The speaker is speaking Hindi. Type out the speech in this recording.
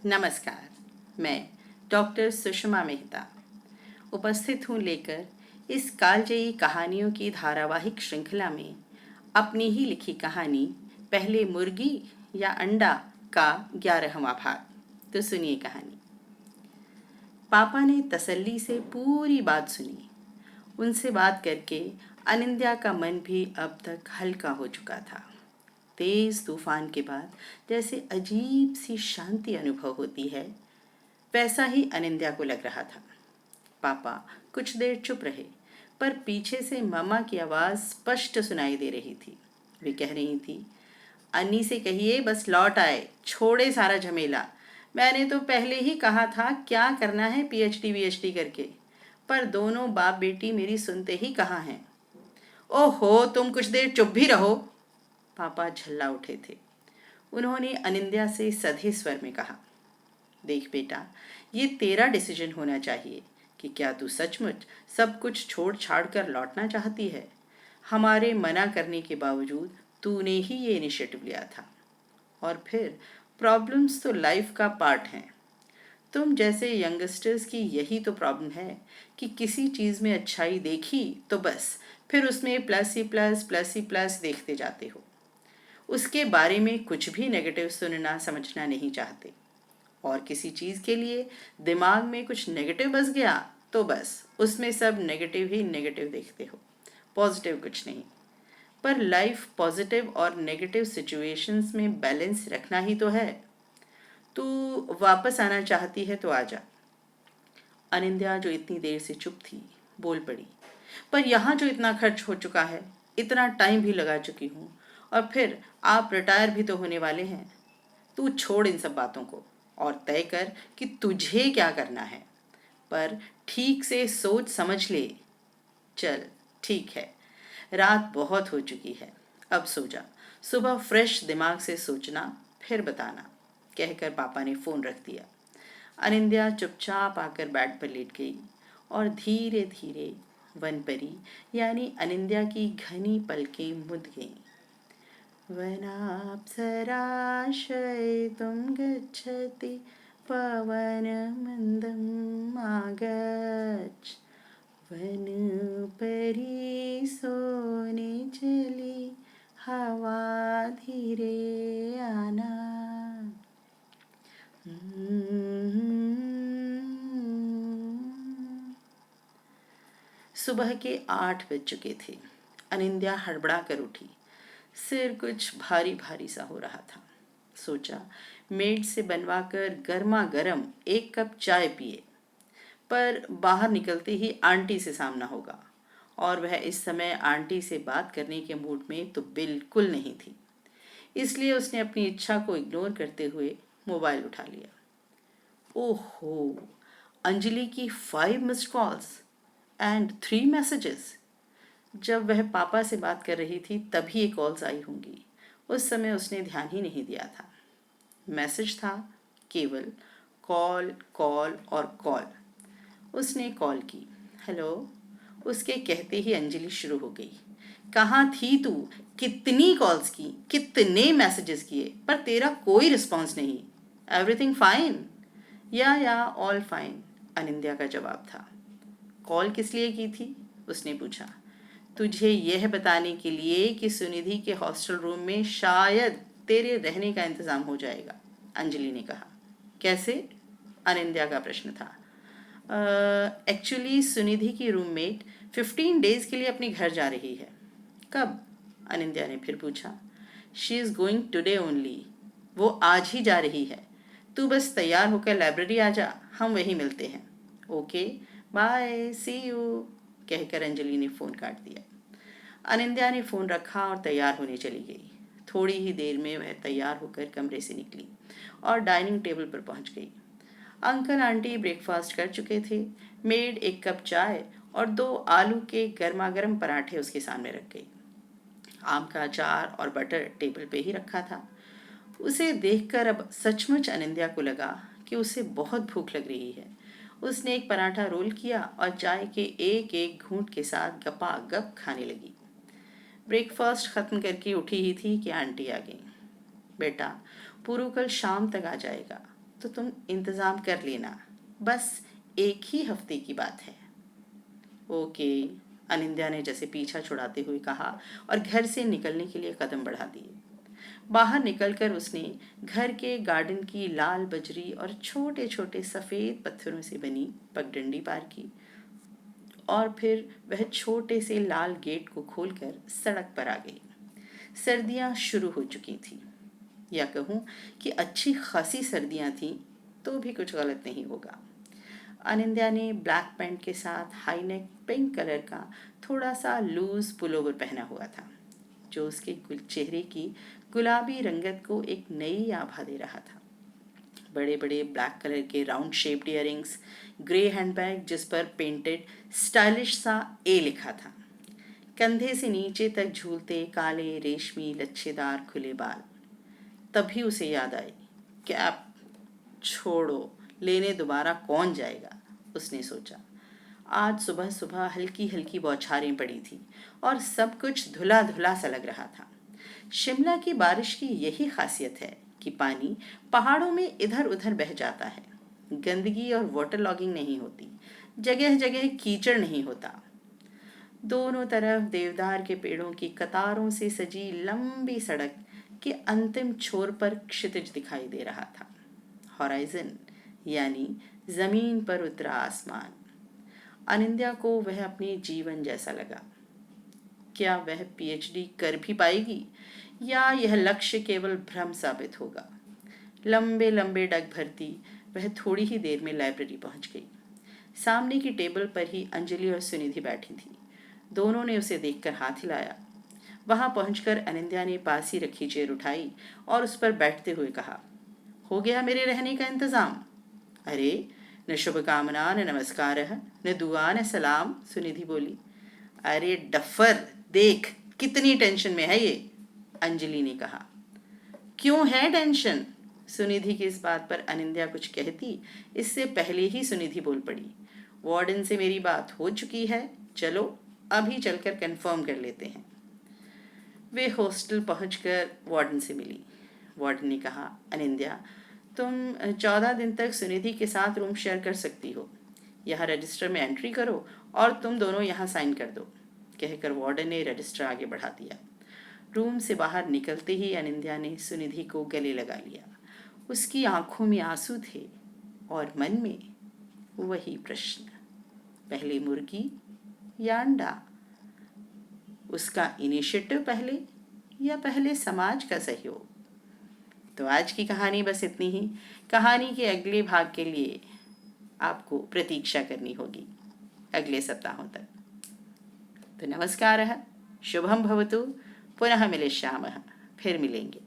नमस्कार। मैं डॉक्टर सुषमा मेहता उपस्थित हूँ लेकर इस कालजयी कहानियों की धारावाहिक श्रृंखला में अपनी ही लिखी कहानी पहले मुर्गी या अंडा का 11वां भाग। तो सुनिए कहानी। पापा ने तसल्ली से पूरी बात सुनी। उनसे बात करके अनिंद्या का मन भी अब तक हल्का हो चुका था। तेज तूफान के बाद जैसे अजीब सी शांति अनुभव होती है, वैसा ही अनिंद्या को लग रहा था। पापा कुछ देर चुप रहे, पर पीछे से मम्मा की आवाज़ स्पष्ट सुनाई दे रही थी। वे कह रही थी, अन्नी से कहिए बस लौट आए, छोड़े सारा झमेला। मैंने तो पहले ही कहा था क्या करना है पीएचडी वीएचडी करके, पर दोनों बाप बेटी मेरी सुनते ही कहाँ हैं। ओहो, तुम कुछ देर चुप भी रहो। पापा झल्ला उठे थे। उन्होंने अनिंद्या से सधे स्वर में कहा, देख बेटा, ये तेरा डिसीजन होना चाहिए कि क्या तू सचमुच सब कुछ छोड़ छाड़ कर लौटना चाहती है। हमारे मना करने के बावजूद तूने ही ये इनिशिएटिव लिया था। और फिर प्रॉब्लम्स तो लाइफ का पार्ट हैं। तुम जैसे यंगस्टर्स की यही तो प्रॉब्लम है कि किसी चीज़ में अच्छाई देखी तो बस फिर उसमें प्लस ही प्लस देखते जाते हो। उसके बारे में कुछ भी नेगेटिव सुनना समझना नहीं चाहते। और किसी चीज़ के लिए दिमाग में कुछ नेगेटिव बस गया तो बस उसमें सब नेगेटिव ही नेगेटिव देखते हो, पॉजिटिव कुछ नहीं। पर लाइफ पॉजिटिव और नेगेटिव सिचुएशंस में बैलेंस रखना ही तो है। तू वापस आना चाहती है तो आ जा। अनिंद्या जो इतनी देर से चुप थी, बोल पड़ी, पर यहाँ जो इतना खर्च हो चुका है, इतना टाइम भी लगा चुकी हूँ, और फिर आप रिटायर भी तो होने वाले हैं। तू छोड़ इन सब बातों को और तय कर कि तुझे क्या करना है। पर ठीक से सोच समझ ले। चल ठीक है, रात बहुत हो चुकी है, अब सो जा। सुबह फ्रेश दिमाग से सोचना, फिर बताना, कहकर पापा ने फ़ोन रख दिया। अनिंद्या चुपचाप आकर बेड पर लेट गई और धीरे धीरे वनपरी यानी अनिंद्या की घनी पलकें मुद गईं। वनाप्सराश्रयितुं गच्छति पवनमन्दम् आगच्छ। वनपरी सोने चली, हवा धीरे आना। सुबह के 8 बज चुके थे। अनिंद्या हड़बड़ा कर उठी। सिर कुछ भारी भारी सा हो रहा था। सोचा मेड से बनवा कर गर्मा गर्म एक कप चाय पिए, पर बाहर निकलते ही आंटी से सामना होगा, और वह इस समय आंटी से बात करने के मूड में तो बिल्कुल नहीं थी। इसलिए उसने अपनी इच्छा को इग्नोर करते हुए मोबाइल उठा लिया। ओहो, अंजलि की 5 मिस्ड कॉल्स एंड 3 मैसेजेस। जब वह पापा से बात कर रही थी तभी ये कॉल्स आई होंगी। उस समय उसने ध्यान ही नहीं दिया था। मैसेज था केवल कॉल कॉल और कॉल। उसने कॉल की। हेलो। उसके कहते ही अंजलि शुरू हो गई। कहाँ थी तू? कितनी कॉल्स की, कितने मैसेजेस किए, पर तेरा कोई रिस्पॉन्स नहीं। Everything fine? या ऑल फाइन, अनिंद्या का जवाब था। कॉल किस लिए की थी? उसने पूछा। तुझे यह बताने के लिए कि सुनिधि के हॉस्टल रूम में शायद तेरे रहने का इंतज़ाम हो जाएगा, अंजलि ने कहा। कैसे? अनिंद्या का प्रश्न था। एक्चुअली सुनिधि की रूममेट 15 डेज के लिए अपने घर जा रही है। कब? अनिंद्या ने फिर पूछा। She is going today only. वो आज ही जा रही है। तू बस तैयार होकर लाइब्रेरी आ जा, हम वहीं मिलते हैं। ओके, बाय, सी यू, कहकर अंजलि ने फ़ोन काट दिया। अनिंद्या ने फ़ोन रखा और तैयार होने चली गई। थोड़ी ही देर में वह तैयार होकर कमरे से निकली और डाइनिंग टेबल पर पहुंच गई। अंकल आंटी ब्रेकफास्ट कर चुके थे। मेड एक कप चाय और 2 आलू के गर्मा गर्म पराठे उसके सामने रख गई। आम का अचार और बटर टेबल पे ही रखा था। उसे देखकर अब सचमुच अनिंद्या को लगा कि उसे बहुत भूख लग रही है। उसने एक पराठा रोल किया और चाय के एक एक घूंट के साथ गपागप खाने लगी। ब्रेकफास्ट खत्म करके उठी ही थी कि आंटी आ गई। बेटा, पुरु कल शाम तक आ जाएगा। तो तुम इंतज़ाम कर लेना, बस एक ही हफ्ते की बात है। ओके, अनिंद्या ने जैसे पीछा छुड़ाते हुए कहा और घर से निकलने के लिए कदम बढ़ा दिए। बाहर निकलकर उसने घर के गार्डन की लाल बजरी और छोटे छोटे सफ़ेद पत्थरों से बनी पगडंडी पार की और फिर वह छोटे से लाल गेट को खोलकर सड़क पर आ गई। सर्दियाँ शुरू हो चुकी थीं, या कहूँ कि अच्छी खासी सर्दियाँ थीं, तो भी कुछ गलत नहीं होगा। अनिंद्या ने ब्लैक पैंट के साथ हाई नेक पिंक कलर का थोड़ा सा लूज पुलोवर पहना हुआ था, जो उसके चेहरे की गुलाबी रंगत को एक नई आभा दे रहा था। बड़े बड़े ब्लैक कलर के round shaped earrings, grey handbag जिस पर पेंटेड स्टाइलिश सा ए लिखा था, कंधे से नीचे तक झूलते काले रेशमी लच्छेदार खुले बाल। तभी उसे याद आई, कैप छोड़ो, लेने दोबारा कौन जाएगा, उसने सोचा। आज सुबह सुबह हल्की हल्की बौछारें पड़ी थी और सब कुछ धुला धुला सा लग रहा था। शिमला की बारिश की यही खासियत है कि पानी पहाड़ों में इधर उधर बह जाता है। गंदगी और वाटर लॉगिंग नहीं होती, जगह जगह कीचड़ नहीं होता। दोनों तरफ देवदार के पेड़ों की कतारों से सजी लंबी सड़क के अंतिम छोर पर क्षितिज दिखाई दे रहा था। हॉराइजन यानी जमीन पर उतरा आसमान। अनिंद्या को वह अपने जीवन जैसा लगा। क्या वह पीएचडी कर भी पाएगी या यह लक्ष्य केवल भ्रम साबित होगा? लंबे लंबे डग भरती वह थोड़ी ही देर में लाइब्रेरी पहुंच गई। सामने की टेबल पर ही अंजलि और सुनिधि बैठी थी। दोनों ने उसे देखकर हाथ हिलाया। वहां पहुंचकर अनिंद्या ने पास ही रखी चेयर उठाई और उस पर बैठते हुए कहा, हो गया मेरे रहने का इंतजाम? अरे, न शुभकामना न नमस्कार न दुआ न सलाम, सुनिधि बोली। अरे डफर, देख कितनी टेंशन में है ये, अंजलि ने कहा। क्यों है टेंशन? सुनिधि की इस बात पर अनिंद्या कुछ कहती इससे पहले ही सुनिधि बोल पड़ी। वार्डन से मेरी बात हो चुकी है, चलो अभी चलकर कंफर्म कर लेते हैं। वे हॉस्टल पहुंचकर वार्डन से मिली। वार्डन ने कहा, अनिंद्या, तुम 14 दिन तक सुनिधि के साथ रूम शेयर कर सकती हो। यहाँ रजिस्टर में एंट्री करो और तुम दोनों यहाँ साइन कर दो, कहकर वार्डन ने रजिस्टर आगे बढ़ा दिया। रूम से बाहर निकलते ही अनिंद्या ने सुनिधि को गले लगा लिया। उसकी आंखों में आंसू थे और मन में वही प्रश्न, पहले मुर्गी या अंडा? उसका इनिशिएटिव पहले या पहले समाज का सहयोग? तो आज की कहानी बस इतनी ही। कहानी के अगले भाग के लिए आपको प्रतीक्षा करनी होगी अगले सप्ताहों तक। तो नमस्कारः, शुभं भवतु, पुनः मिलिष्यामः, फिर मिलेंगे।